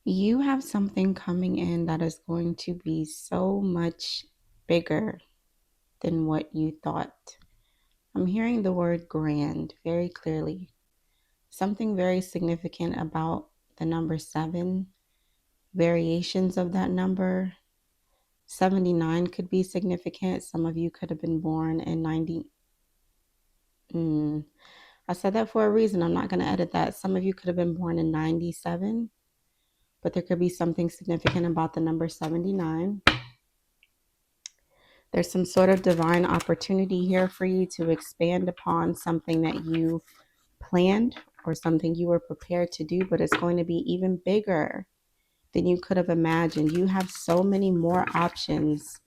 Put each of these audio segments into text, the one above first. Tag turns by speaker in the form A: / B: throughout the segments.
A: You have something coming in that is going to be so much bigger than what you thought. I'm hearing the word grand very clearly. Something very significant about the number 7, variations of that number. 79 could be significant. Some of you could have been born in 90. I said that for a reason. I'm not going to edit that. Some of you could have been born in 97, but there could be something significant about the number 79. There's some sort of divine opportunity here for you to expand upon something that you planned or something you were prepared to do, but it's going to be even bigger than you could have imagined. You have so many more options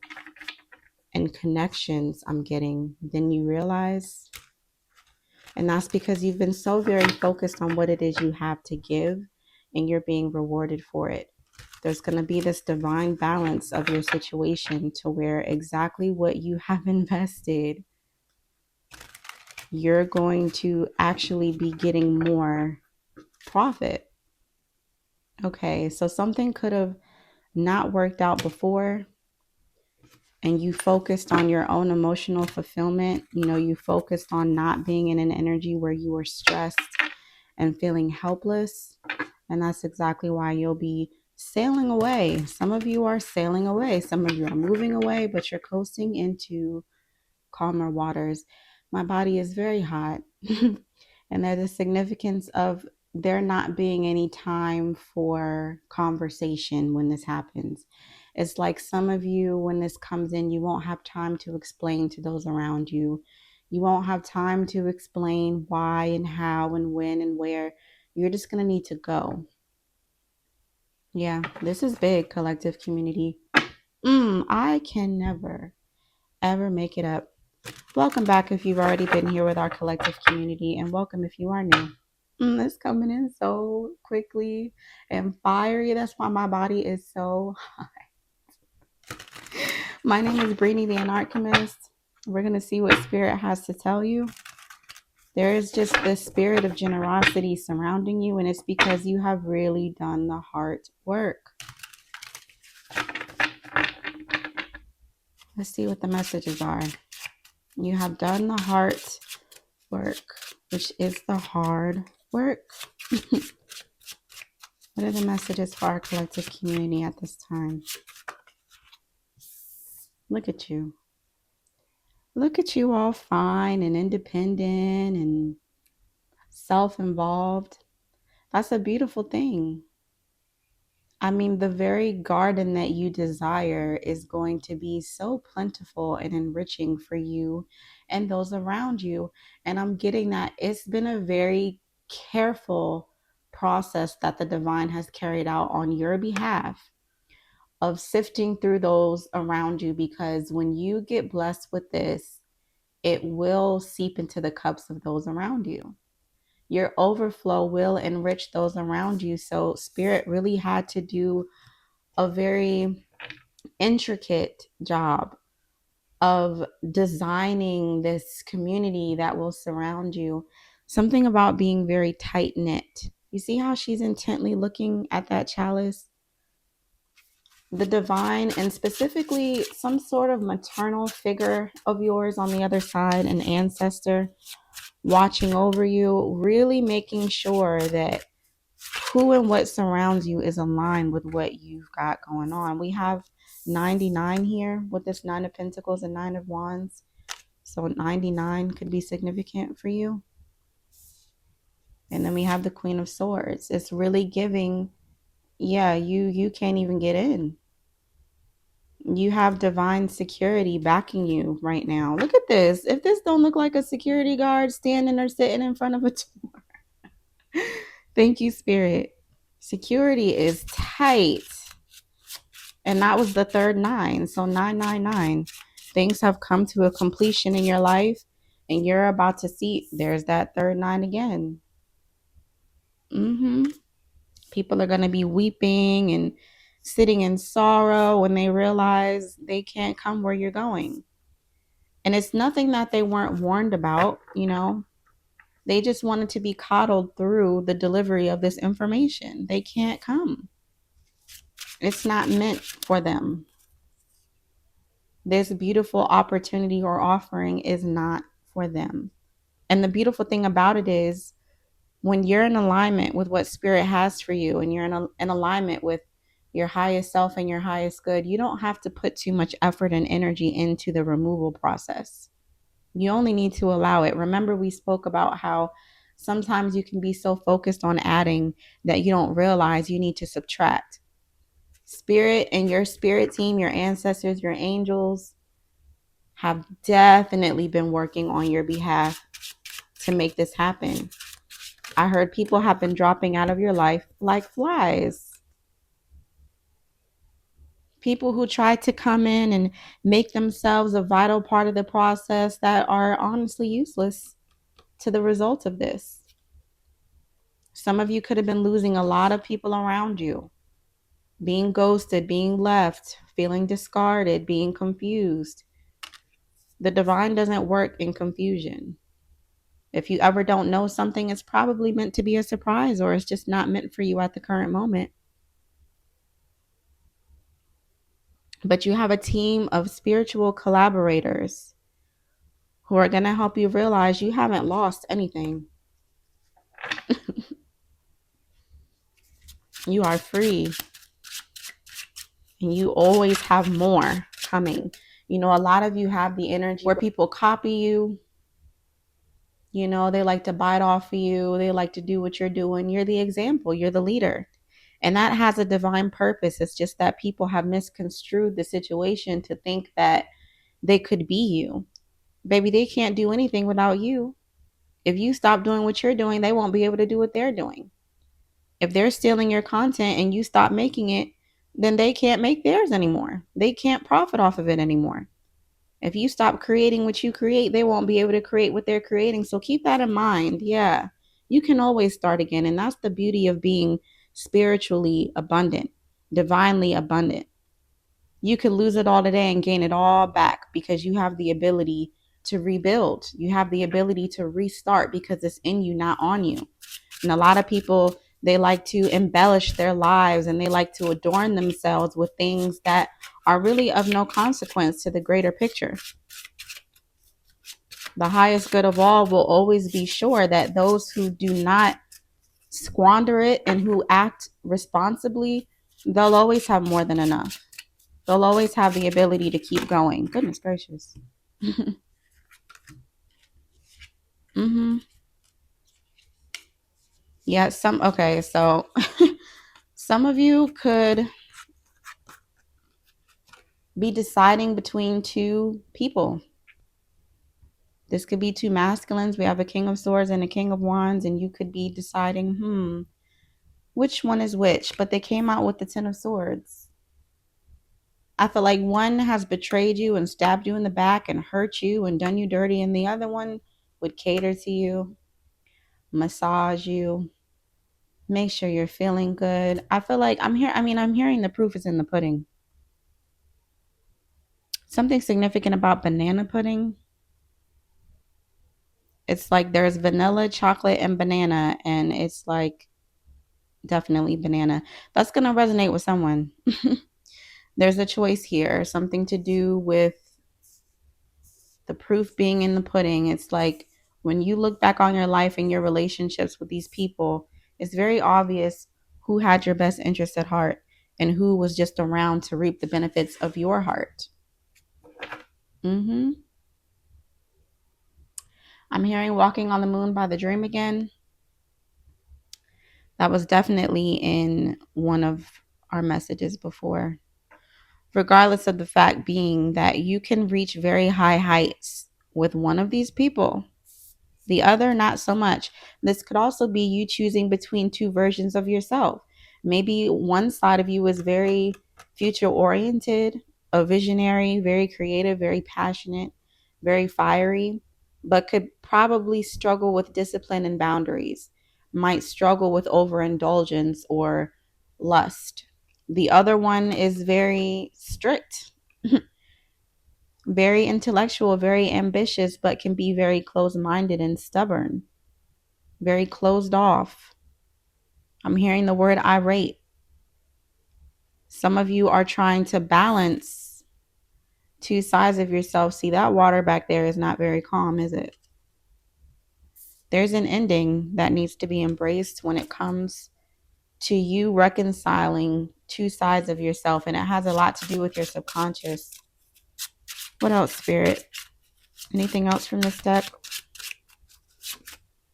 A: and connections, I'm getting, than you realize. And that's because you've been so very focused on what it is you have to give, and you're being rewarded for it. There's going to be this divine balance of your situation to where exactly what you have invested, you're going to actually be getting more profit. Okay, so something could have not worked out before, and you focused on your own emotional fulfillment. You focused on not being in an energy where you were stressed and feeling helpless. And that's exactly why you'll be sailing away. Some of you are sailing away. Some of you are moving away, but you're coasting into calmer waters. My body is very hot. And there's a significance of there not being any time for conversation when this happens. It's like some of you, when this comes in, you won't have time to explain to those around you. You won't have time to explain why and how and when and where. You're just going to need to go. Yeah, this is big, collective community. I can never, ever make it up. Welcome back if you've already been here with our collective community, and welcome if you are new. It's coming in so quickly and fiery. That's why my body is so hot. My name is Brini, the Anarchymist. We're going to see what Spirit has to tell you. There is just this spirit of generosity surrounding you, and it's because you have really done the hard work. Let's see what the messages are. You have done the hard work, which is the hard work. What are the messages for our collective community at this time? Look at you. Look at you all fine and independent and self-involved. That's a beautiful thing. I mean, the very garden that you desire is going to be so plentiful and enriching for you and those around you. And I'm getting that it's been a very careful process that the divine has carried out on your behalf of sifting through those around you, because when you get blessed with this, it will seep into the cups of those around you. Your overflow will enrich those around you. So Spirit really had to do a very intricate job of designing this community that will surround you. Something about being very tight knit. You see how she's intently looking at that chalice? The divine, and specifically some sort of maternal figure of yours on the other side, an ancestor watching over you, really making sure that who and what surrounds you is aligned with what you've got going on. We have 99 here with this 9 of Pentacles and 9 of Wands. So 99 could be significant for you. And then we have the Queen of Swords. It's really giving, yeah, you can't even get in. You have divine security backing you right now. Look at this. If this don't look like a security guard standing or sitting in front of a door. Thank you, Spirit. Security is tight. And that was the third 9. So 999. Things have come to a completion in your life, and you're about to see there's that third 9 again. People are going to be weeping and sitting in sorrow when they realize they can't come where you're going. And it's nothing that they weren't warned about, They just wanted to be coddled through the delivery of this information. They can't come. It's not meant for them. This beautiful opportunity or offering is not for them. And the beautiful thing about it is when you're in alignment with what spirit has for you and you're in alignment with your highest self and your highest good, you don't have to put too much effort and energy into the removal process. You only need to allow it. Remember, we spoke about how sometimes you can be so focused on adding that you don't realize you need to subtract. Spirit and your spirit team, your ancestors, your angels have definitely been working on your behalf to make this happen. I heard people have been dropping out of your life like flies. People who try to come in and make themselves a vital part of the process that are honestly useless to the result of this. Some of you could have been losing a lot of people around you, being ghosted, being left, feeling discarded, being confused. The divine doesn't work in confusion. If you ever don't know something, it's probably meant to be a surprise, or it's just not meant for you at the current moment. But you have a team of spiritual collaborators who are going to help you realize you haven't lost anything. You are free, and you always have more coming. You know, a lot of you have the energy where people copy you. You know, they like to bite off of you. They like to do what you're doing. You're the example. You're the leader. And that has a divine purpose. It's just that people have misconstrued the situation to think that they could be you. Baby, they can't do anything without you. If you stop doing what you're doing, they won't be able to do what they're doing. If they're stealing your content and you stop making it, then they can't make theirs anymore. They can't profit off of it anymore. If you stop creating what you create, they won't be able to create what they're creating. So keep that in mind. Yeah, you can always start again. And that's the beauty of being spiritually abundant, divinely abundant. You could lose it all today and gain it all back because you have the ability to rebuild. You have the ability to restart because it's in you, not on you. And a lot of people, they like to embellish their lives and they like to adorn themselves with things that are really of no consequence to the greater picture. The highest good of all will always be sure that those who do not squander it and who act responsibly, they'll always have more than enough. They'll always have the ability to keep going. Goodness gracious. Mm-hmm. Yeah, okay, so some of you could be deciding between two people. This could be two masculines. We have a King of Swords and a King of Wands, and you could be deciding, which one is which? But they came out with the Ten of Swords. I feel like one has betrayed you and stabbed you in the back and hurt you and done you dirty, and the other one would cater to you, massage you, make sure you're feeling good. I feel like I'm hearing the proof is in the pudding. Something significant about banana pudding. It's like there's vanilla, chocolate, and banana, and it's like definitely banana. That's going to resonate with someone. There's a choice here, something to do with the proof being in the pudding. It's like when you look back on your life and your relationships with these people, it's very obvious who had your best interest at heart and who was just around to reap the benefits of your heart. I'm hearing Walking on the Moon by The Dream again. That was definitely in one of our messages before. Regardless of the fact being that you can reach very high heights with one of these people, the other not so much. This could also be you choosing between two versions of yourself. Maybe one side of you is very future oriented, a visionary, very creative, very passionate, very fiery, but could probably struggle with discipline and boundaries, might struggle with overindulgence or lust. The other one is very strict, very intellectual, very ambitious, but can be very closed-minded and stubborn, very closed off. I'm hearing the word irate. Some of you are trying to balance two sides of yourself. See, that water back there is not very calm, is it? There's an ending that needs to be embraced when it comes to you reconciling two sides of yourself, and it has a lot to do with your subconscious. What else, Spirit? Anything else from this deck?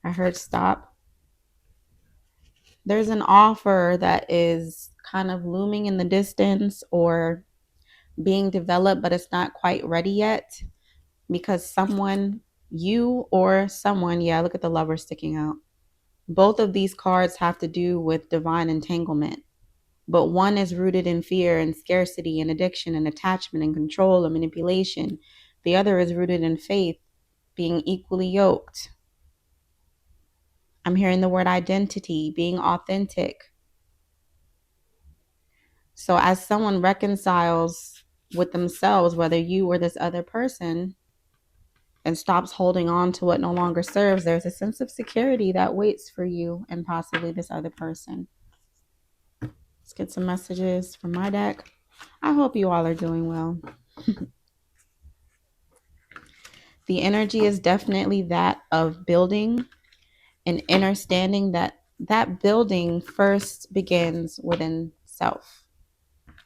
A: I heard stop. There's an offer that is kind of looming in the distance or being developed, but it's not quite ready yet because someone, you or someone, yeah, look at the lover sticking out. Both of these cards have to do with divine entanglement, but one is rooted in fear and scarcity and addiction and attachment and control and manipulation. The other is rooted in faith, being equally yoked. I'm hearing the word identity, being authentic. So as someone reconciles with themselves, whether you or this other person, and stops holding on to what no longer serves, there's a sense of security that waits for you and possibly this other person. Let's get some messages from my deck. I hope you all are doing well. The energy is definitely that of building and understanding that that building first begins within self.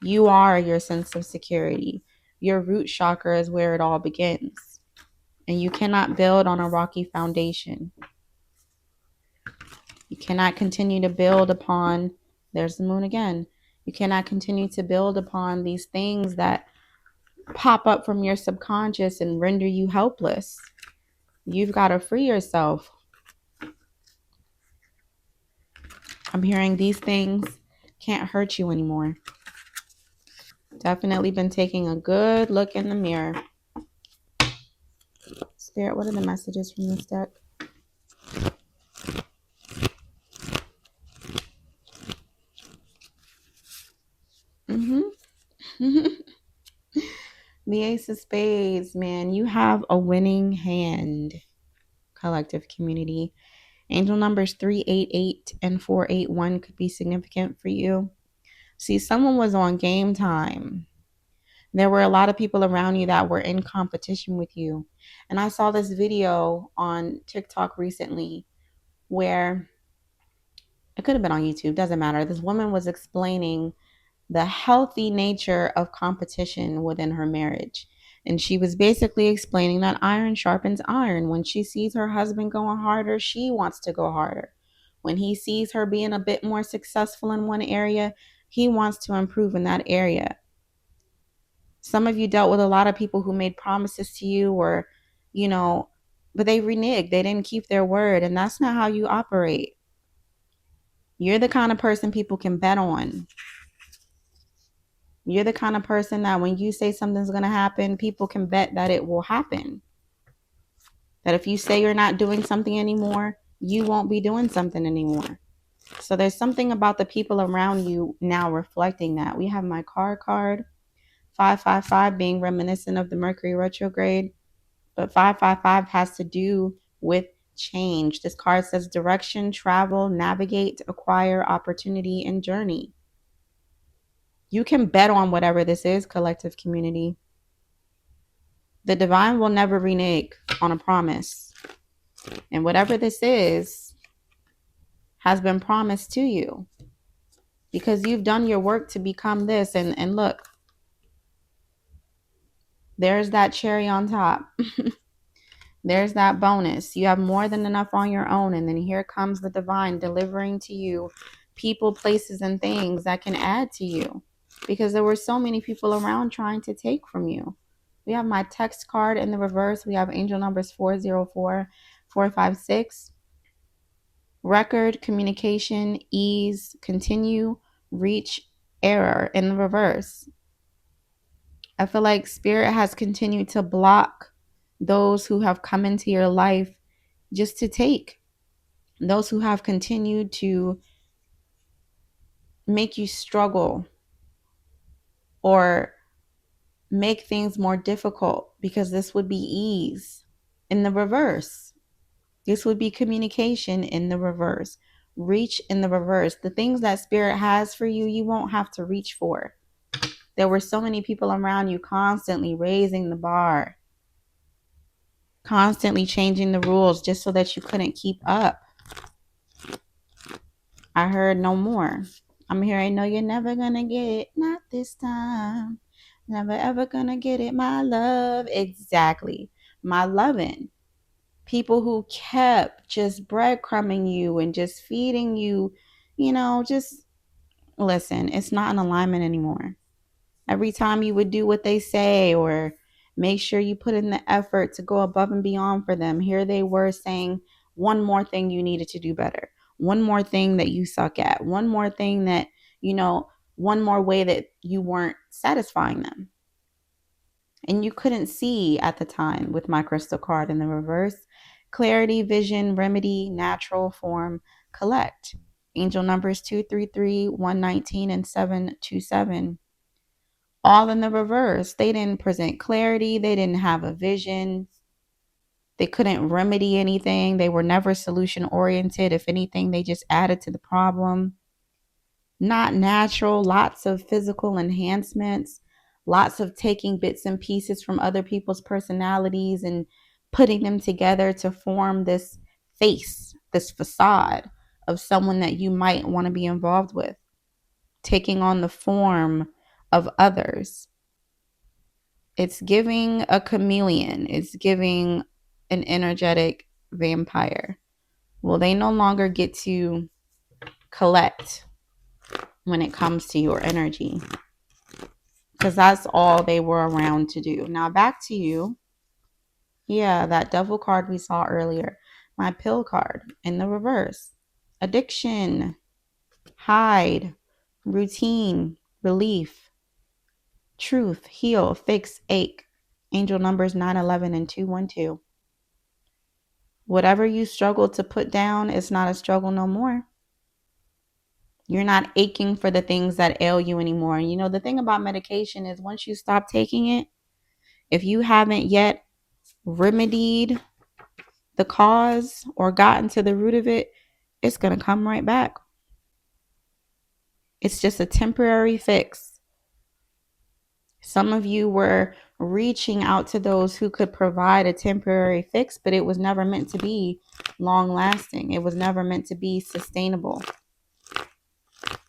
A: You are your sense of security. Your root chakra is where it all begins. And you cannot build on a rocky foundation. You cannot continue to build upon, there's the moon again. You cannot continue to build upon these things that pop up from your subconscious and render you helpless. You've got to free yourself. I'm hearing these things can't hurt you anymore. Definitely been taking a good look in the mirror. Spirit, what are the messages from this deck? The Ace of Spades, man, you have a winning hand, collective community. Angel numbers 388 and 481 could be significant for you. See, someone was on game time. There were a lot of people around you that were in competition with you. And I saw this video on TikTok recently where it could have been on YouTube, doesn't matter. This woman was explaining the healthy nature of competition within her marriage. And she was basically explaining that iron sharpens iron. When she sees her husband going harder, she wants to go harder. When he sees her being a bit more successful in one area, he wants to improve in that area. Some of you dealt with a lot of people who made promises to you or, but they reneged. They didn't keep their word. And that's not how you operate. You're the kind of person people can bet on. You're the kind of person that when you say something's going to happen, people can bet that it will happen. That if you say you're not doing something anymore, you won't be doing something anymore. So there's something about the people around you now reflecting that. We have my card, 555 being reminiscent of the Mercury retrograde. But 555 has to do with change. This card says direction, travel, navigate, acquire, opportunity, and journey. You can bet on whatever this is, collective community. The divine will never renege on a promise. And whatever this is has been promised to you because you've done your work to become this. And look, there's that cherry on top. There's that bonus. You have more than enough on your own. And then here comes the divine delivering to you people, places, and things that can add to you because there were so many people around trying to take from you. We have my text card in the reverse. We have angel numbers 404, 456. Record, communication, ease, continue, reach, error in the reverse. I feel like spirit has continued to block those who have come into your life just to take. Those who have continued to make you struggle or make things more difficult because this would be ease in the reverse. This would be communication in the reverse. Reach in the reverse. The things that spirit has for you, you won't have to reach for. There were so many people around you constantly raising the bar, constantly changing the rules just so that you couldn't keep up. I heard no more. I'm hearing, no, you're never gonna get it. Not this time. Never ever gonna get it, my love. Exactly. My loving. People who kept just breadcrumbing you and just feeding you, just listen, it's not in alignment anymore. Every time you would do what they say or make sure you put in the effort to go above and beyond for them, here they were saying one more thing you needed to do better, one more thing that you suck at, one more thing that, one more way that you weren't satisfying them. And you couldn't see at the time with my crystal card in the reverse. Clarity, vision, remedy, natural form, collect. Angel numbers 233, 119, and 727. All in the reverse. They didn't present clarity. They didn't have a vision. They couldn't remedy anything. They were never solution oriented. If anything, they just added to the problem. Not natural. Lots of physical enhancements. Lots of taking bits and pieces from other people's personalities and putting them together to form this face, this facade of someone that you might want to be involved with. Taking on the form of others. It's giving a chameleon. It's giving an energetic vampire. Well, they no longer get to collect when it comes to your energy, because that's all they were around to do. Now back to you. Yeah, that devil card we saw earlier. My pill card in the reverse. Addiction, hide, routine, relief, truth, heal, fix, ache. Angel numbers 911 and 212. Whatever you struggle to put down is not a struggle no more. You're not aching for the things that ail you anymore. The thing about medication is once you stop taking it, if you haven't yet remedied the cause or gotten to the root of it, it's going to come right back. It's just a temporary fix. Some of you were reaching out to those who could provide a temporary fix, but it was never meant to be long lasting. It was never meant to be sustainable.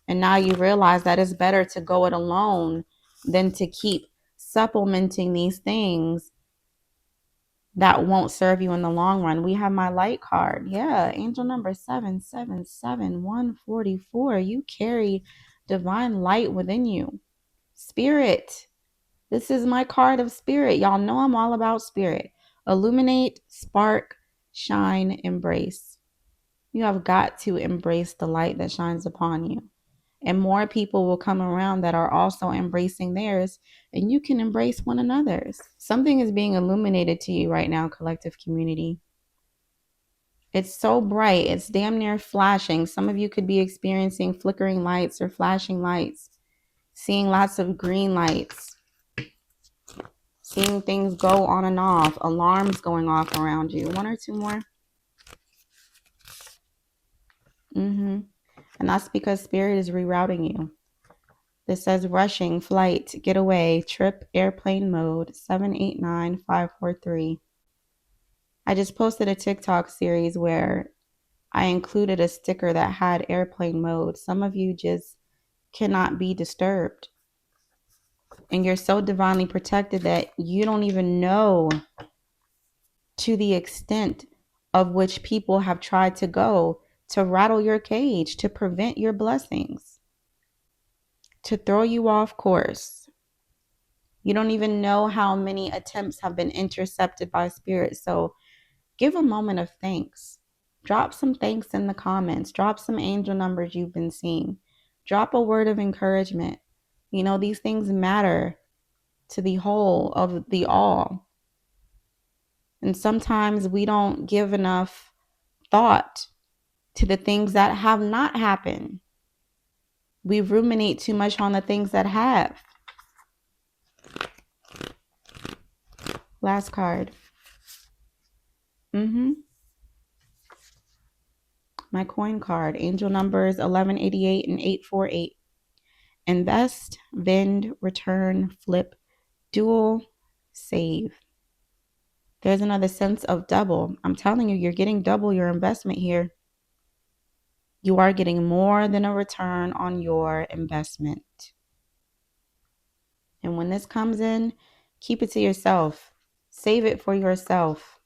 A: And now you realize that it's better to go it alone than to keep supplementing these things that won't serve you in the long run. We have my light card. Yeah, angel number 777144. You carry divine light within you. Spirit. This is my card of spirit. Y'all know I'm all about spirit. Illuminate, spark, shine, embrace. You have got to embrace the light that shines upon you. And more people will come around that are also embracing theirs, and you can embrace one another's. Something is being illuminated to you right now, collective community. It's so bright, it's damn near flashing. Some of you could be experiencing flickering lights or flashing lights, seeing lots of green lights, seeing things go on and off, alarms going off around you. One or two more. And that's because spirit is rerouting you. This says rushing, flight, getaway, trip, airplane mode, 789543. I just posted a TikTok series where I included a sticker that had airplane mode. Some of you just cannot be disturbed. And you're so divinely protected that you don't even know to the extent of which people have tried to go to rattle your cage, to prevent your blessings, to throw you off course. You don't even know how many attempts have been intercepted by spirit. So give a moment of thanks. Drop some thanks in the comments. Drop some angel numbers you've been seeing. Drop a word of encouragement. These things matter to the whole of the all. And sometimes we don't give enough thought to the things that have not happened. We ruminate too much on the things that have. Last card. My coin card. Angel numbers 1188 and 848. Invest, vend, return, flip, dual, save. There's another sense of double. I'm telling you, you're getting double your investment here. You are getting more than a return on your investment. And when this comes in, keep it to yourself. Save it for yourself.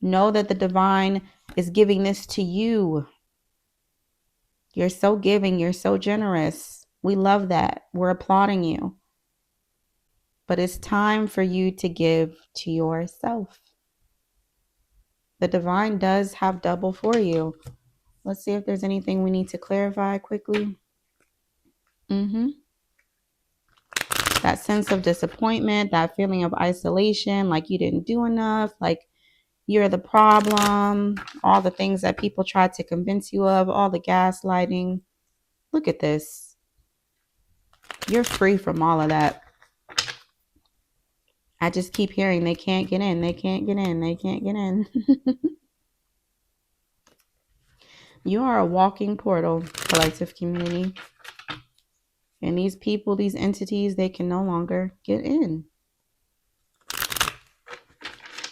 A: Know that the divine is giving this to you. You're so giving. You're so generous. We love that. We're applauding you. But it's time for you to give to yourself. The divine does have double for you. Let's see if there's anything we need to clarify quickly. That sense of disappointment, that feeling of isolation, like you didn't do enough, like you're the problem, all the things that people try to convince you of, all the gaslighting. Look at this. You're free from all of that. I just keep hearing they can't get in, they can't get in, they can't get in. You are a walking portal, collective community. And these people, these entities, they can no longer get in.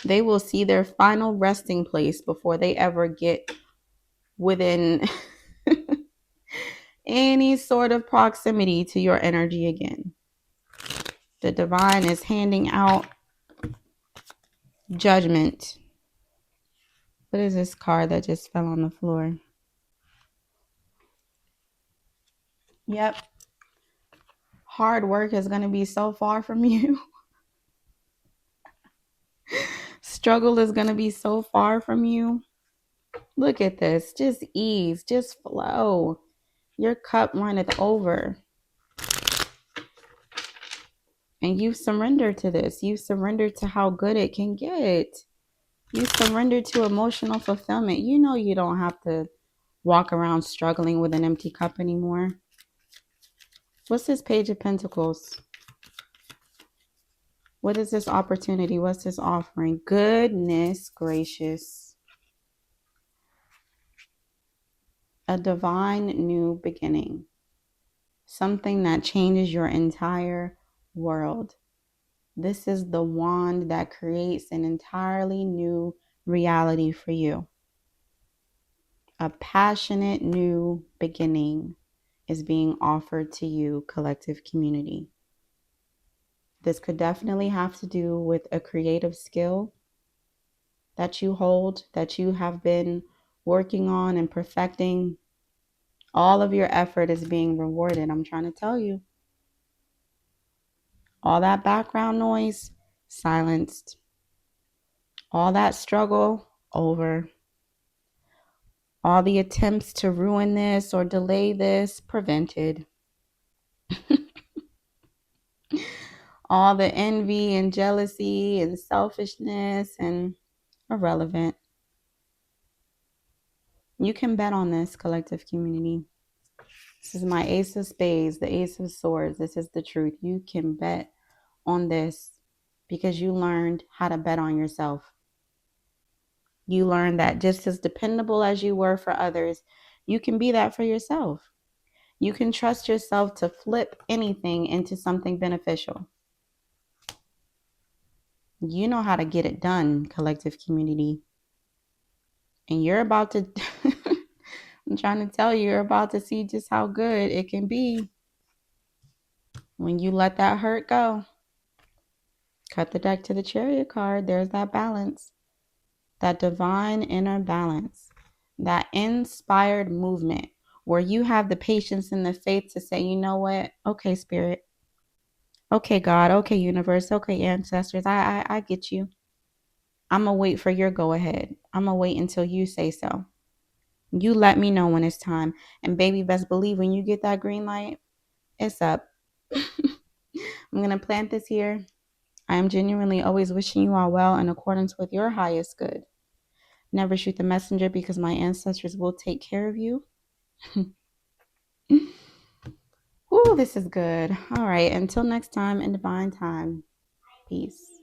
A: They will see their final resting place before they ever get within any sort of proximity to your energy again. The divine is handing out judgment. What is this card that just fell on the floor? Yep. Hard work is going to be so far from you. Struggle is going to be so far from you. Look at this. Just ease. Just flow. Your cup runneth over. And you surrender to this. You surrender to how good it can get. You surrender to emotional fulfillment. You know you don't have to walk around struggling with an empty cup anymore. What's this Page of Pentacles? What is this opportunity? What's this offering? Goodness gracious. A divine new beginning. Something that changes your entire world. This is the wand that creates an entirely new reality for you. A passionate new beginning is being offered to you, collective community. This could definitely have to do with a creative skill that you hold, that you have been working on and perfecting. All of your effort is being rewarded. I'm trying to tell you. All that background noise, silenced. All that struggle, over. All the attempts to ruin this or delay this, prevented. All the envy and jealousy and selfishness and irrelevant. You can bet on this, collective community. This is my Ace of Spades, the Ace of Swords. This is the truth. You can bet on this because you learned how to bet on yourself. You learned that just as dependable as you were for others, you can be that for yourself. You can trust yourself to flip anything into something beneficial. You know how to get it done, collective community. And you're about to, I'm trying to tell you, you're about to see just how good it can be when you let that hurt go. Cut the deck to the Chariot card. There's that balance. That divine inner balance. That inspired movement where you have the patience and the faith to say, you know what? Okay, Spirit. Okay, God. Okay, universe. Okay, ancestors. I get you. I'm going to wait for your go ahead. I'm going to wait until you say so. You let me know when it's time. And baby, best believe when you get that green light, it's up. I'm going to plant this here. I am genuinely always wishing you all well in accordance with your highest good. Never shoot the messenger because my ancestors will take care of you. Ooh, this is good. All right. Until next time in divine time. Peace.